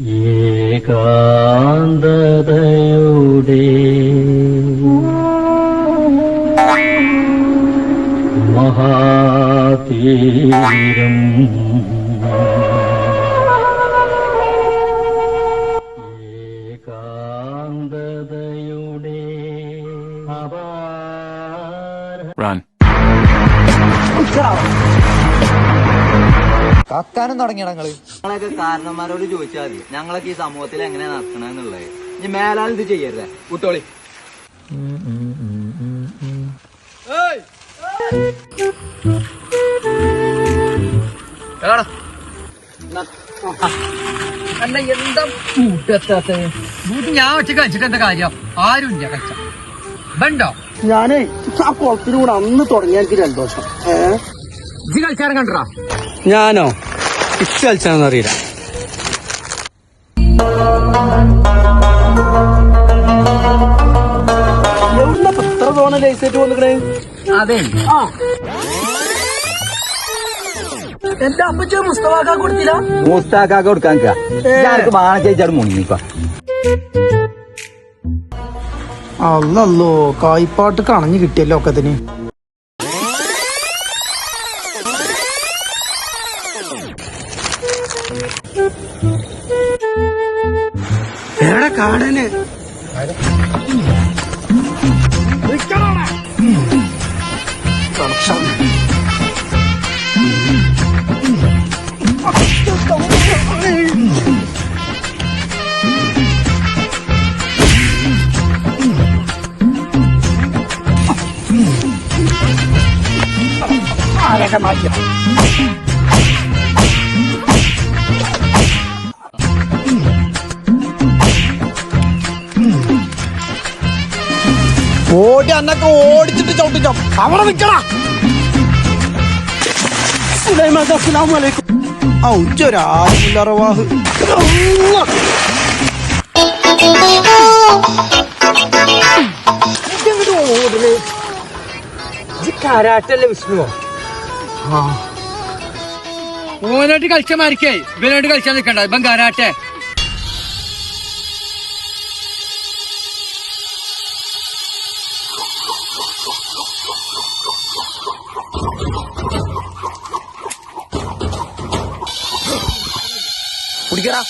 ഏകാന്തതയുടെ മഹാതീരം ഏകാന്തതയുടെ Run. കക്കാനും തുടങ്ങിയ ഞങ്ങളൊക്കെ കാരണന്മാരോട് ചോദിച്ചാൽ മതി ഞങ്ങളൊക്കെ ഈ സമൂഹത്തിൽ എങ്ങനെ നടക്കണെന്നുള്ളത്. ഇനി മേലാൽ ഇത് ചെയ്യരുതേ കുട്ടോളി. എന്താ കൂട്ടെത്താത്ത ഞാൻ ഒറ്റ കളിച്ചിട്ട് എന്താ കാര്യം? ആരും ഇല്ല കളിച്ച ബണ്ടോ? ഞാനേ ആ കുളത്തിനൂടെ അന്ന് തുടങ്ങിയ എനിക്ക് 2 വർഷം. ഇജ്ജ് കളിച്ചാരം കണ്ടോ? ഞാനോ ഇച്ച് കളിച്ചാണെന്ന് അറിയില്ല. എവിടുന്ന എത്ര തവണ ലൈസേറ്റ് വന്നിക്കണേ? അതെ എന്റെ അപ്പച്ച മുസ്തഫാക്ക കൊടുത്തില്ല. മൂസ്താക്കാക്ക് കൊടുക്കാൻ ഞാനക്ക് മാണ ചേച്ചാട് മുങ്ങിക്കോ. അല്ലല്ലോ കായ്പാട്ട് കണഞ്ഞു കിട്ടിയല്ലോ ഒക്കത്തിന്. എവിടെ കാടന് ഓടി അന്നൊക്കെ ഓടിച്ചിട്ട് ചവിട്ടിച്ചോ അവിടെ നിക്കണ. അസ്സലാമലൈക്കും. ഔച്ചൊരാഹ് ഓടല് കരാട്ടല്ലേ വിഷ്ണുവോ? ഓനായിട്ട് കളിച്ച മാരിക്കേ ഇവനായിട്ട് കളിച്ചാൽ നിൽക്കണ്ട. ഇപ്പം കരാട്ടെ കുടിക്കടാ.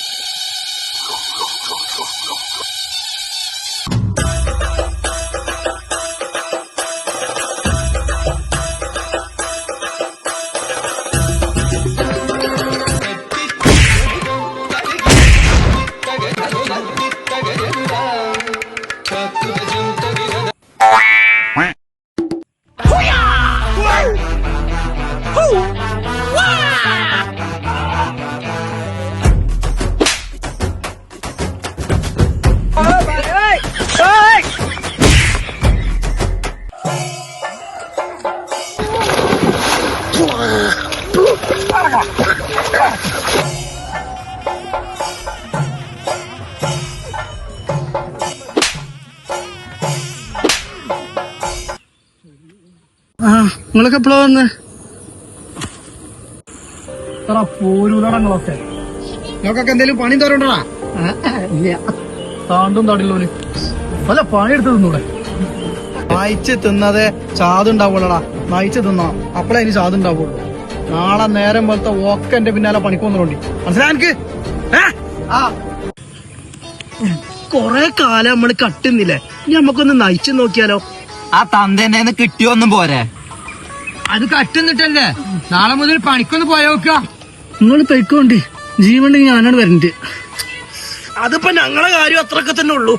നിങ്ങളൊക്കെ എപ്പോഴാ വന്ന്? പോരൂലങ്ങളൊക്കെ നിങ്ങൾക്കൊക്കെ എന്തെങ്കിലും പണി തരണ്ടടാ? ഇല്ല താണ്ടും തടില്ലോന് അല്ല പണിയെടുത്ത് തിന്നൂടെ? നയിച്ച് തിന്നതേ ചാതുണ്ടാവുള്ളടാ. നയിച്ച് തിന്നണം അപ്പളേ ഇനി ചാതുണ്ടാവുള്ളൂ. നാളെ നേരം പോലത്തെ ഒക്കെ എന്റെ പിന്നാലെ പണിക്കൊന്നുണ്ട്. മനസ്സിലായി എനിക്ക്? കൊറേ കാലം നമ്മള് കട്ടുന്നില്ലേ? ഇനി നമുക്കൊന്ന് നയിച്ചു നോക്കിയാലോ? ആ തന്തേന്ന് കിട്ടിയൊന്നും പോരെ. അത് കട്ടുന്നിട്ടല്ലേ നാളെ മുതൽ പണിക്കൊന്ന് പോയോക്ക. നിങ്ങൾ പൊയ്ക്കോണ്ടി, ജീവണ്ടെങ്കിൽ ഞാനാണ് വരണ്ട്. അതിപ്പോ ഞങ്ങളെ കാര്യം അത്രയൊക്കെ തന്നെ ഉള്ളൂ.